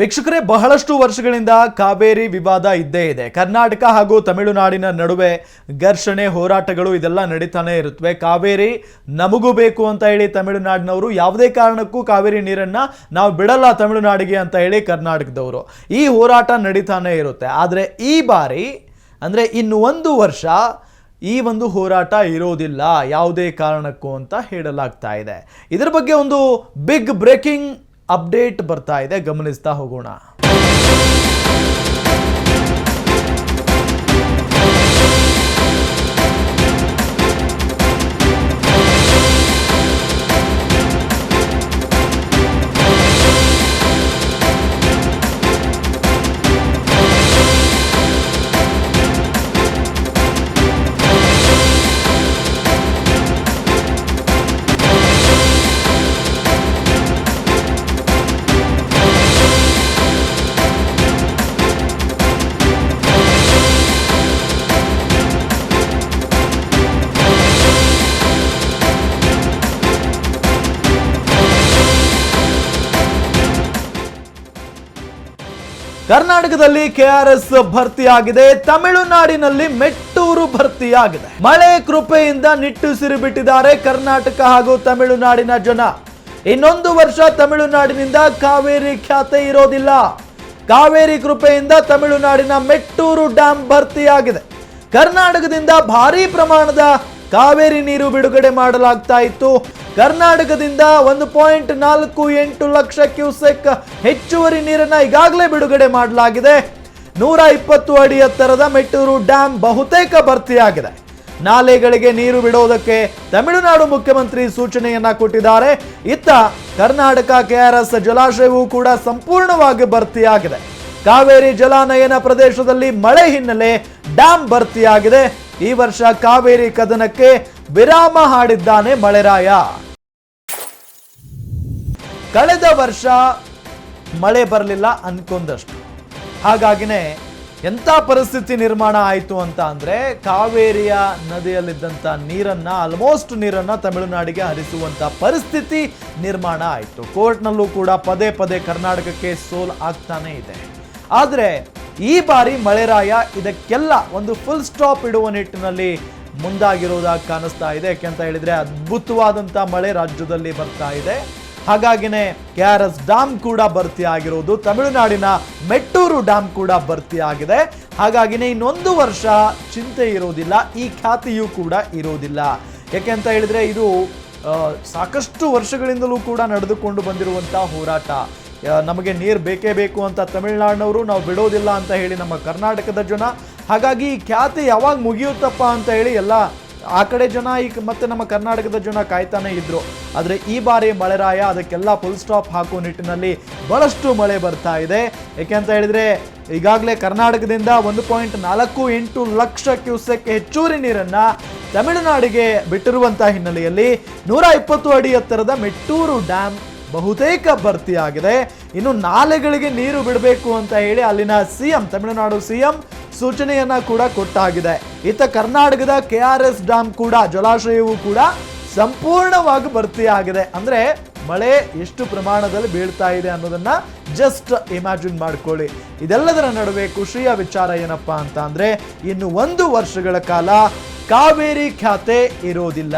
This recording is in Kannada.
ವೀಕ್ಷಕರೇ, ಬಹಳಷ್ಟು ವರ್ಷಗಳಿಂದ ಕಾವೇರಿ ವಿವಾದ ಇದ್ದೇ ಇದೆ. ಕರ್ನಾಟಕ ಹಾಗೂ ತಮಿಳುನಾಡಿನ ನಡುವೆ ಘರ್ಷಣೆ, ಹೋರಾಟಗಳು ಇದೆಲ್ಲ ನಡೀತಾನೆ ಇರುತ್ತವೆ. ಕಾವೇರಿ ನಮಗೂ ಬೇಕು ಅಂತ ಹೇಳಿ ತಮಿಳುನಾಡಿನವರು ಯಾವುದೇ ಕಾರಣಕ್ಕೂ ಕಾವೇರಿ ನೀರನ್ನ ನಾವು ಬಿಡಲ್ಲ ತಮಿಳುನಾಡಿಗೆ ಅಂತ ಹೇಳಿ ಕರ್ನಾಟಕದವರು ಈ ಹೋರಾಟ ನಡೀತಾನೆ ಇರುತ್ತೆ. ಆದರೆ ಈ ಬಾರಿ ಅಂದರೆ ಇನ್ನು ಒಂದು ವರ್ಷ ಈ ಒಂದು ಹೋರಾಟ ಇರೋದಿಲ್ಲ ಯಾವುದೇ ಕಾರಣಕ್ಕೂ ಅಂತ ಹೇಳಲಾಗ್ತಾ ಇದೆ. ಇದರ ಬಗ್ಗೆ ಒಂದು ಬಿಗ್ ಬ್ರೇಕಿಂಗ್ ಅಪ್ಡೇಟ್ ಬರ್ತಾ ಇದೆ, ಗಮನಿಸ್ತಾ ಹೋಗೋಣ. ಕರ್ನಾಟಕದಲ್ಲಿ ಕೆಆರ್ಎಸ್ ಭರ್ತಿಯಾಗಿದೆ, ತಮಿಳುನಾಡಿನಲ್ಲಿ ಮೆಟ್ಟೂರು ಭರ್ತಿಯಾಗಿದೆ. ಮಳೆ ಕೃಪೆಯಿಂದ ನಿಟ್ಟುಸಿರು ಬಿಟ್ಟಿದ್ದಾರೆ ಕರ್ನಾಟಕ ಹಾಗೂ ತಮಿಳುನಾಡಿನ ಜನ. ಇನ್ನೊಂದು ವರ್ಷ ತಮಿಳುನಾಡಿನಿಂದ ಕಾವೇರಿ ಖ್ಯಾತೆ ಇರೋದಿಲ್ಲ. ಕಾವೇರಿ ಕೃಪೆಯಿಂದ ತಮಿಳುನಾಡಿನ ಮೆಟ್ಟೂರು ಡ್ಯಾಂ ಭರ್ತಿಯಾಗಿದೆ. ಕರ್ನಾಟಕದಿಂದ ಭಾರೀ ಪ್ರಮಾಣದ ಕಾವೇರಿ ನೀರು ಬಿಡುಗಡೆ ಮಾಡಲಾಗ್ತಾ ಇತ್ತು. ಕರ್ನಾಟಕದಿಂದ 1.48 ಲಕ್ಷ ಕ್ಯೂಸೆಕ್ ಹೆಚ್ಚುವರಿ ನೀರನ್ನ ಈಗಾಗಲೇ ಬಿಡುಗಡೆ ಮಾಡಲಾಗಿದೆ. 120 ಅಡಿ ಎತ್ತರದ ಮೆಟ್ಟೂರು ಡ್ಯಾಂ ಬಹುತೇಕ ಭರ್ತಿಯಾಗಿದೆ. ನಾಲೆಗಳಿಗೆ ನೀರು ಬಿಡೋದಕ್ಕೆ ತಮಿಳುನಾಡು ಮುಖ್ಯಮಂತ್ರಿ ಸೂಚನೆಯನ್ನ ಕೊಟ್ಟಿದ್ದಾರೆ. ಇತ್ತ ಕರ್ನಾಟಕ ಕೆಆರ್ಎಸ್ ಜಲಾಶಯವೂ ಕೂಡ ಸಂಪೂರ್ಣವಾಗಿ ಭರ್ತಿಯಾಗಿದೆ. ಕಾವೇರಿ ಜಲಾನಯನ ಪ್ರದೇಶದಲ್ಲಿ ಮಳೆ ಹಿನ್ನೆಲೆ ಡ್ಯಾಂ ಭರ್ತಿಯಾಗಿದೆ. ಈ ವರ್ಷ ಕಾವೇರಿ ಕದನಕ್ಕೆ ವಿರಾಮ ಹಾಡಿದ್ದಾನೆ ಮಳೆರಾಯ. ಕಳೆದ ವರ್ಷ ಮಳೆ ಬರಲಿಲ್ಲ ಅನ್ಕೊಂಡಷ್ಟು, ಹಾಗಾಗಿನೇ ಎಂಥ ಪರಿಸ್ಥಿತಿ ನಿರ್ಮಾಣ ಆಯಿತು ಅಂತ ಅಂದ್ರೆ ಕಾವೇರಿಯ ನದಿಯಲ್ಲಿದ್ದಂಥ ಆಲ್ಮೋಸ್ಟ್ ನೀರನ್ನ ತಮಿಳುನಾಡಿಗೆ ಹರಿಸುವಂತ ಪರಿಸ್ಥಿತಿ ನಿರ್ಮಾಣ ಆಯಿತು. ಕೋರ್ಟ್ನಲ್ಲೂ ಕೂಡ ಪದೇ ಪದೇ ಕರ್ನಾಟಕಕ್ಕೆ ಸೋಲ್ ಆಗ್ತಾನೆ ಇದೆ. ಆದರೆ ಈ ಬಾರಿ ಮಳೆರಾಯ ಇದಕ್ಕೆಲ್ಲ ಒಂದು ಫುಲ್ ಸ್ಟಾಪ್ ಇಡುವ ನಿಟ್ಟಿನಲ್ಲಿ ಮುಂದಾಗಿರೋದಾಗಿ ಕಾಣಿಸ್ತಾ ಇದೆ. ಯಾಕೆಂತ ಹೇಳಿದ್ರೆ ಅದ್ಭುತವಾದಂಥ ಮಳೆ ರಾಜ್ಯದಲ್ಲಿ ಬರ್ತಾ ಇದೆ. ಹಾಗಾಗಿನೇ ಕೆಆರ್ಎಸ್ ಡ್ಯಾಂ ಕೂಡ ಭರ್ತಿ ಆಗಿರೋದು, ತಮಿಳುನಾಡಿನ ಮೆಟ್ಟೂರು ಡ್ಯಾಂ ಕೂಡ ಭರ್ತಿ ಆಗಿದೆ. ಹಾಗಾಗಿನೇ ಇನ್ನೊಂದು ವರ್ಷ ಚಿಂತೆ ಇರೋದಿಲ್ಲ, ಈ ಖ್ಯಾತಿಯೂ ಕೂಡ ಇರೋದಿಲ್ಲ. ಯಾಕೆಂತ ಹೇಳಿದ್ರೆ ಇದು ಸಾಕಷ್ಟು ವರ್ಷಗಳಿಂದಲೂ ಕೂಡ ನಡೆದುಕೊಂಡು ಬಂದಿರುವಂತಹ ಹೋರಾಟ. ನಮಗೆ ನೀರು ಬೇಕೇ ಬೇಕು ಅಂತ ತಮಿಳುನಾಡಿನವರು, ನಾವು ಬಿಡೋದಿಲ್ಲ ಅಂತ ಹೇಳಿ ನಮ್ಮ ಕರ್ನಾಟಕದ ಜನ. ಹಾಗಾಗಿ ಈ ಖ್ಯಾತಿ ಯಾವಾಗ ಮುಗಿಯುತ್ತಪ್ಪ ಅಂತ ಹೇಳಿ ಎಲ್ಲ ಆ ಕಡೆ ಜನ ಮತ್ತೆ ನಮ್ಮ ಕರ್ನಾಟಕದ ಜನ ಕಾಯ್ತಾನೆ ಇದ್ರು. ಆದರೆ ಈ ಬಾರಿ ಮಳೆರಾಯ ಅದಕ್ಕೆಲ್ಲ ಫುಲ್ ಸ್ಟಾಪ್ ಹಾಕುವ ನಿಟ್ಟಿನಲ್ಲಿ ಬಹಳಷ್ಟು ಮಳೆ ಬರ್ತಾ ಇದೆ. ಯಾಕೆಂತ ಹೇಳಿದ್ರೆ ಈಗಾಗಲೇ ಕರ್ನಾಟಕದಿಂದ 1.48 ಲಕ್ಷ ಕ್ಯೂಸೆಕ್ ಹೆಚ್ಚುವರಿ ನೀರನ್ನ ತಮಿಳುನಾಡಿಗೆ ಬಿಟ್ಟಿರುವಂತಹ ಹಿನ್ನೆಲೆಯಲ್ಲಿ 120 ಅಡಿ ಎತ್ತರದ ಮೆಟ್ಟೂರು ಡ್ಯಾಂ ಬಹುತೇಕ ಭರ್ತಿಯಾಗಿದೆ. ಇನ್ನು ನಾಲೆಗಳಿಗೆ ನೀರು ಬಿಡಬೇಕು ಅಂತ ಹೇಳಿ ಅಲ್ಲಿನ ಸಿಎಂ, ತಮಿಳುನಾಡು ಸಿಎಂ ಸೂಚನೆಯನ್ನ ಕೂಡ ಕೊಟ್ಟಾಗಿದೆ. ಇತ್ತ ಕರ್ನಾಟಕದ ಕೆಆರ್ಎಸ್ ಡ್ಯಾಂ ಕೂಡ, ಜಲಾಶಯವೂ ಕೂಡ ಸಂಪೂರ್ಣವಾಗಿ ಭರ್ತಿಯಾಗಿದೆ. ಅಂದ್ರೆ ಮಳೆ ಎಷ್ಟು ಪ್ರಮಾಣದಲ್ಲಿ ಬೀಳ್ತಾ ಇದೆ ಅನ್ನೋದನ್ನ ಜಸ್ಟ್ ಇಮ್ಯಾಜಿನ್ ಮಾಡ್ಕೊಳ್ಳಿ. ಇದೆಲ್ಲದರ ನಡುವೆ ಖುಷಿಯ ವಿಚಾರ ಏನಪ್ಪಾ ಅಂತ ಅಂದ್ರೆ ಇನ್ನು 1 ವರ್ಷಗಳ ಕಾಲ ಕಾವೇರಿ ಖ್ಯಾತೆ ಇರೋದಿಲ್ಲ.